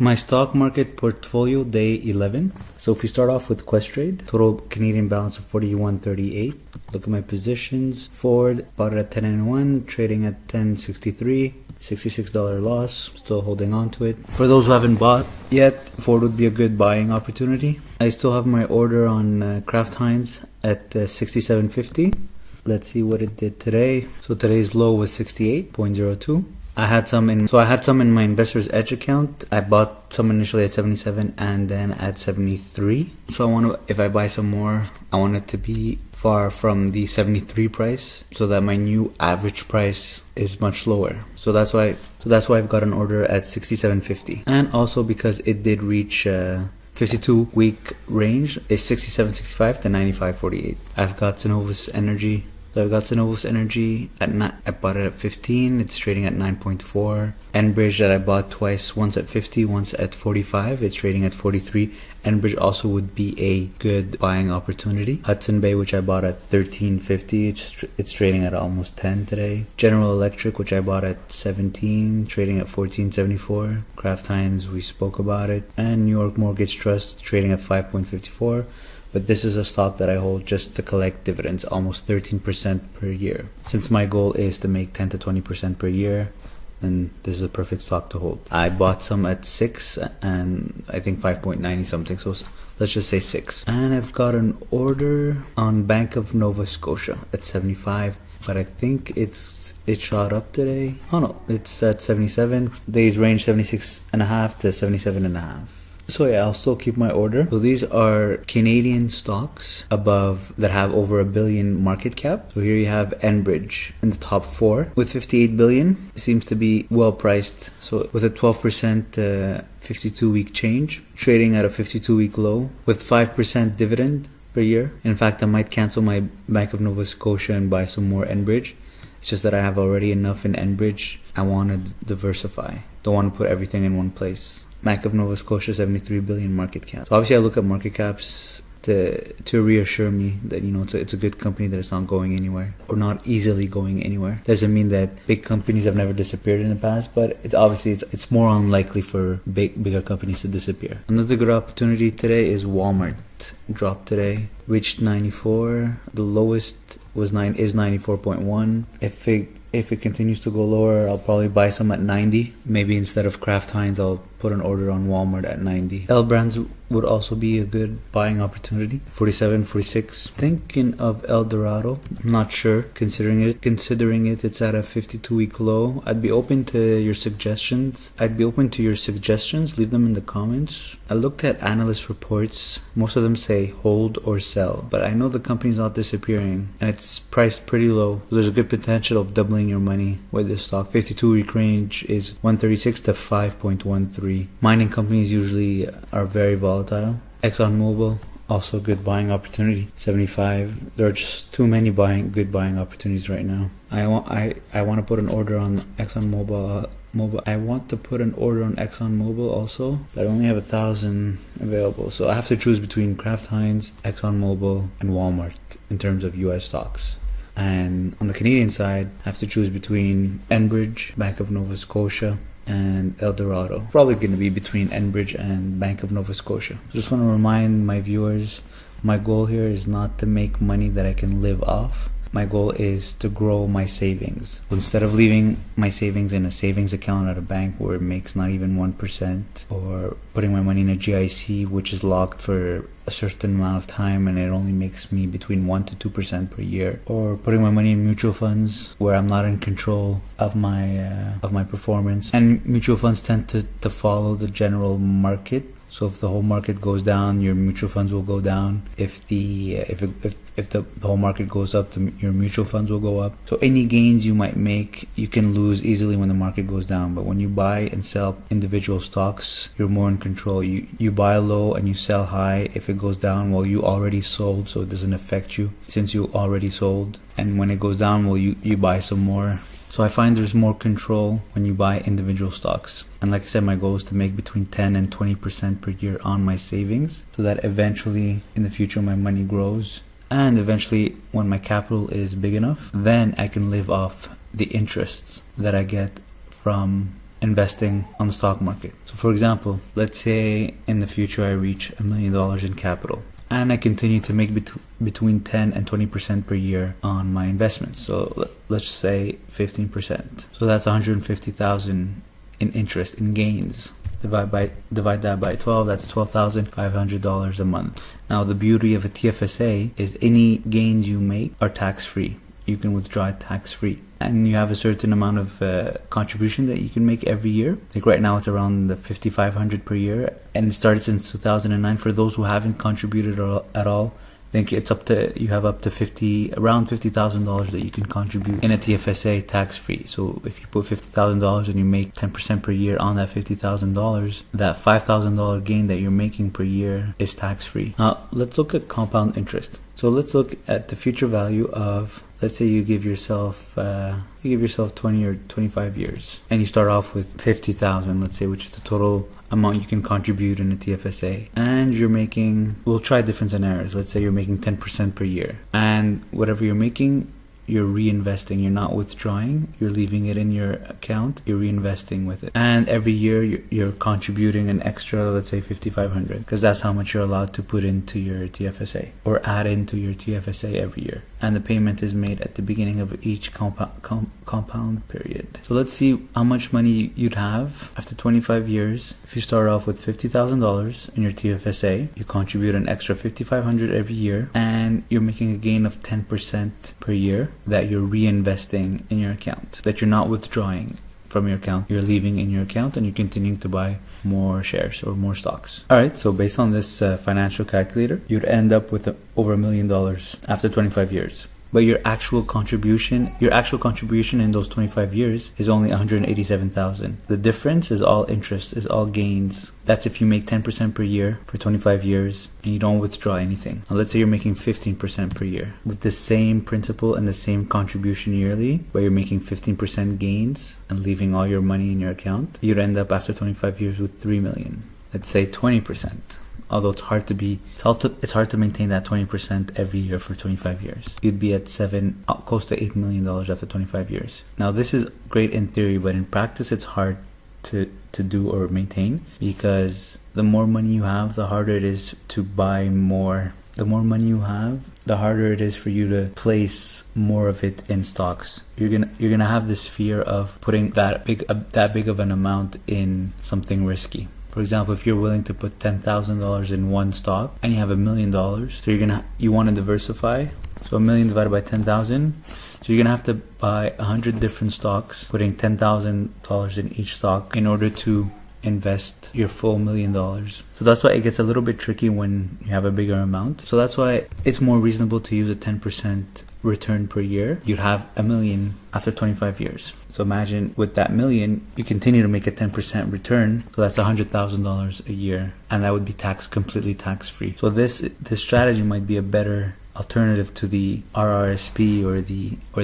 My stock market portfolio day 11. So if we start off with Questrade, total Canadian balance of 41.38. Look at my positions. Ford bought it at 10.91, trading at 10.63. $66 loss, still holding on to it. For those who haven't bought yet, Ford would be a good buying opportunity. I still have my order on Kraft Heinz at $67.50. Let's see what it did today. So today's low was 68.02. I had some in my Investor's Edge account. I bought some initially at 77 and then at 73. So if I buy some more, I want it to be far from the 73 price so that my new average price is much lower. So that's why I've got an order at 67.50. And also because it did reach 52-week range is 67.65 to 95.48. I've got Synovus Energy. So I've got Synovus Energy I bought it at 15. It's trading at 9.4. Enbridge that I bought twice, once at 50, once at 45. It's trading at 43. Enbridge also would be a good buying opportunity. Hudson Bay, which I bought at 13.50, it's trading at almost 10 today. General Electric, which I bought at 17, trading at 14.74. Kraft Heinz, we spoke about it. And New York Mortgage Trust, trading at 5.54. But this is a stock that I hold just to collect dividends, almost 13% per year. Since my goal is to make 10 to 20% per year, then this is a perfect stock to hold. I bought some at 6 and I think 5.90 something, so let's just say 6. And I've got an order on Bank of Nova Scotia at 75. But I think it shot up today. Oh no, it's at 77. Days range 76.5 to 77.5. So yeah, I'll still keep my order. So these are Canadian stocks that have over $1 billion market cap. So here you have Enbridge in the top 4 with $58 billion. It seems to be well priced. So with a 12% 52-week change, trading at a 52-week low with 5% dividend per year. In fact, I might cancel my Bank of Nova Scotia and buy some more Enbridge. It's just that I have already enough in Enbridge. I want to diversify. Don't want to put everything in one place. Bank of Nova Scotia, 73 billion market cap. So obviously I look at market caps to reassure me that, it's a good company, that it's not going anywhere or not easily going anywhere. Doesn't mean that big companies have never disappeared in the past, but it's more unlikely for bigger companies to disappear. Another good opportunity today is Walmart. Dropped today, reached 94. The lowest is 94.1. If it continues to go lower, I'll probably buy some at 90. Maybe instead of Kraft Heinz, I'll put an order on Walmart at 90. L Brands would also be a good buying opportunity. 47, 46. Thinking of El Dorado. Not sure. Considering it, it's at a 52-week low. I'd be open to your suggestions. Leave them in the comments. I looked at analyst reports. Most of them say hold or sell. But I know the company's not disappearing. And it's priced pretty low. So there's a good potential of doubling your money with this stock. 52-week range is 136 to 5.13. Mining companies usually are very volatile. ExxonMobil, also a good buying opportunity. 75. There are just too many good buying opportunities right now. I want to put an order on ExxonMobil. I want to put an order on ExxonMobil also, but I only have 1,000 available. So I have to choose between Kraft Heinz, ExxonMobil, and Walmart in terms of US stocks. And on the Canadian side, I have to choose between Enbridge, Bank of Nova Scotia, and El Dorado. Probably going to be between Enbridge and Bank of Nova Scotia. Just want to remind my viewers, my goal here is not to make money that I can live off. My goal is to grow my savings. Instead of leaving my savings in a savings account at a bank where it makes not even 1%, or putting my money in a GIC which is locked for a certain amount of time and it only makes me between 1 to 2% per year, or putting my money in mutual funds where I'm not in control of my performance. And mutual funds tend to follow the general market. So if the whole market goes down, your mutual funds will go down. If the whole market goes up, your mutual funds will go up. So any gains you might make, you can lose easily when the market goes down. But when you buy and sell individual stocks, you're more in control. You buy low and you sell high. If it goes down, well, you already sold, so it doesn't affect you since you already sold. And when it goes down, well, you buy some more. So I find there's more control when you buy individual stocks. And like I said, my goal is to make between 10 and 20% per year on my savings, so that eventually in the future my money grows. And eventually when my capital is big enough, then I can live off the interests that I get from investing on the stock market. So for example, let's say in the future I reach $1 million in capital, and I continue to make between 10 and 20% per year on my investments. So let's say 15%. So that's 150,000 in interest, in gains. Divide that by 12, that's $12,500 a month. Now the beauty of a Tfsa is any gains you make are tax-free. You can withdraw it tax-free, and you have a certain amount of contribution that you can make every year. Like right now it's around the $5,500 per year, and it started since 2009. For those who haven't contributed at all, I think it's you have up to around $50,000 that you can contribute in a Tfsa tax-free. So if you put $50,000 and you make 10% per year on that $50,000, that $5,000 gain that you're making per year is tax-free. Now let's look at compound interest. So let's look at the future value of, let's say you give yourself 20 or 25 years, and you start off with 50,000, let's say, which is the total amount you can contribute in a Tfsa, and you're making, we'll try different scenarios. Let's say you're making 10% per year, and whatever you're making, you're reinvesting. You're not withdrawing, you're leaving it in your account, you're reinvesting with it, and every year you're contributing an extra, let's say $5,500, because that's how much you're allowed to put into your Tfsa or add into your Tfsa every year, and the payment is made at the beginning of each compound period. So let's see how much money you'd have after 25 years. If you start off with $50,000 in your Tfsa, you contribute an extra $5,500 every year, and you're making a gain of 10% per year that you're reinvesting in your account, that you're not withdrawing from your account, you're leaving in your account, and you're continuing to buy more shares or more stocks. Alright, so based on this financial calculator, you'd end up with over $1 million after 25 years. But your actual contribution in those 25 years is only $187,000. The difference is all interest, is all gains. That's if you make 10% per year for 25 years and you don't withdraw anything. Now let's say you're making 15% per year with the same principal and the same contribution yearly, but you're making 15% gains and leaving all your money in your account. You'd end up after 25 years with $3 million. Let's say 20%. Although it's hard to maintain that 20% every year for 25 years. You'd be at close to $8 million after 25 years. Now this is great in theory, but in practice it's hard to do or maintain, because the more money you have, the harder it is to buy more. The more money you have, the harder it is for you to place more of it in stocks. You're gonna have this fear of putting that big of an amount in something risky. For example, if you're willing to put $10,000 in one stock and you have $1 million, so you want to diversify. So $1 million divided by 10,000. So you're gonna have to buy 100 different stocks, putting $10,000 in each stock in order to invest your full $1 million. So that's why it gets a little bit tricky when you have a bigger amount. So that's why it's more reasonable to use a 10% return per year. You'd have $1 million after 25 years. So imagine with that $1 million, you continue to make a 10% return. So that's $100,000 a year, and that would be completely tax-free. So this strategy might be a better alternative to the RRSP or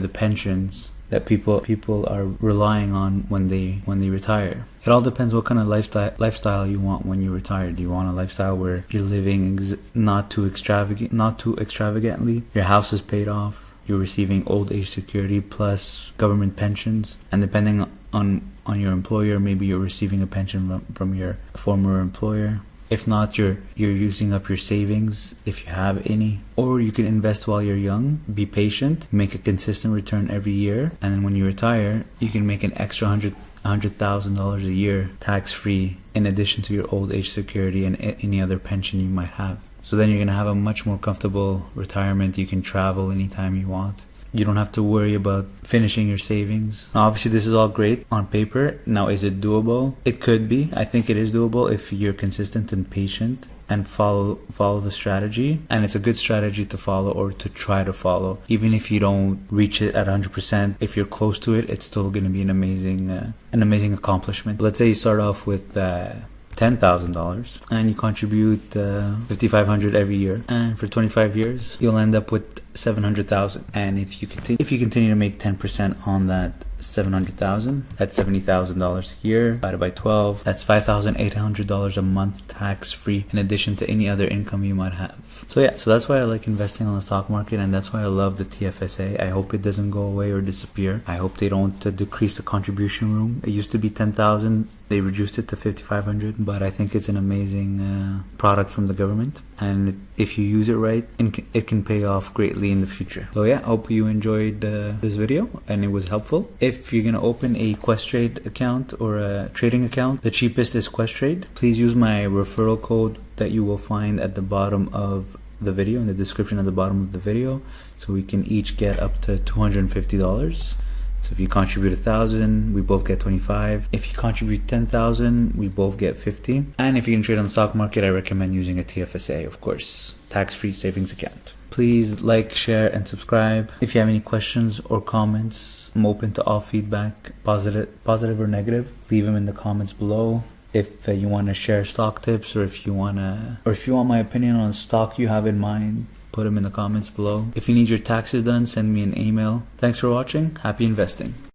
the pensions that people are relying on when they retire. It all depends what kind of lifestyle you want when you retire. Do you want a lifestyle where you're living not too extravagantly? Your house is paid off. You're receiving old age security plus government pensions, and depending on your employer, maybe you're receiving a pension from your former employer. If not, you're using up your savings if you have any. Or you can invest while you're young, be patient, make a consistent return every year, and then when you retire, you can make an extra $100,000 a year tax-free in addition to your old age security and any other pension you might have. So then you're going to have a much more comfortable retirement. You can travel anytime you want. You don't have to worry about finishing your savings. Now, obviously, this is all great on paper. Now, is it doable? It could be. I think it is doable if you're consistent and patient and follow the strategy. And it's a good strategy to follow or to try to follow. Even if you don't reach it at 100%, if you're close to it, it's still going to be an amazing accomplishment. Let's say you start off with $10,000 and you contribute $5,500 every year, and for 25 years you'll end up with $700,000. And if you continue to make 10% on that $700,000. That's $70,000 a year. Divided by 12, that's $5,800 a month tax-free, in addition to any other income you might have. So yeah, so that's why I like investing on the stock market, and that's why I love the Tfsa. I hope it doesn't go away or disappear. I hope they don't decrease the contribution room. It used to be 10,000. They reduced it to 5,500, but I think it's an amazing product from the government, and if you use it right, it can pay off greatly in the future. So yeah, I hope you enjoyed this video and it was helpful. If you're gonna open a Questrade account or a trading account, the cheapest is Questrade. Please use my referral code that you will find at the bottom of the video, in the description at the bottom of the video, so we can each get up to $250. So if you contribute 1,000, we both get 25. If you contribute 10,000, we both get 50. And if you can trade on the stock market, I recommend using a Tfsa, of course, tax-free savings account. Please like, share, and subscribe. If you have any questions or comments, I'm open to all feedback, positive or negative. Leave them in the comments below. If you want to share stock tips, or if you want my opinion on stock you have in mind, put them in the comments below. If you need your taxes done, send me an email. Thanks for watching. Happy investing.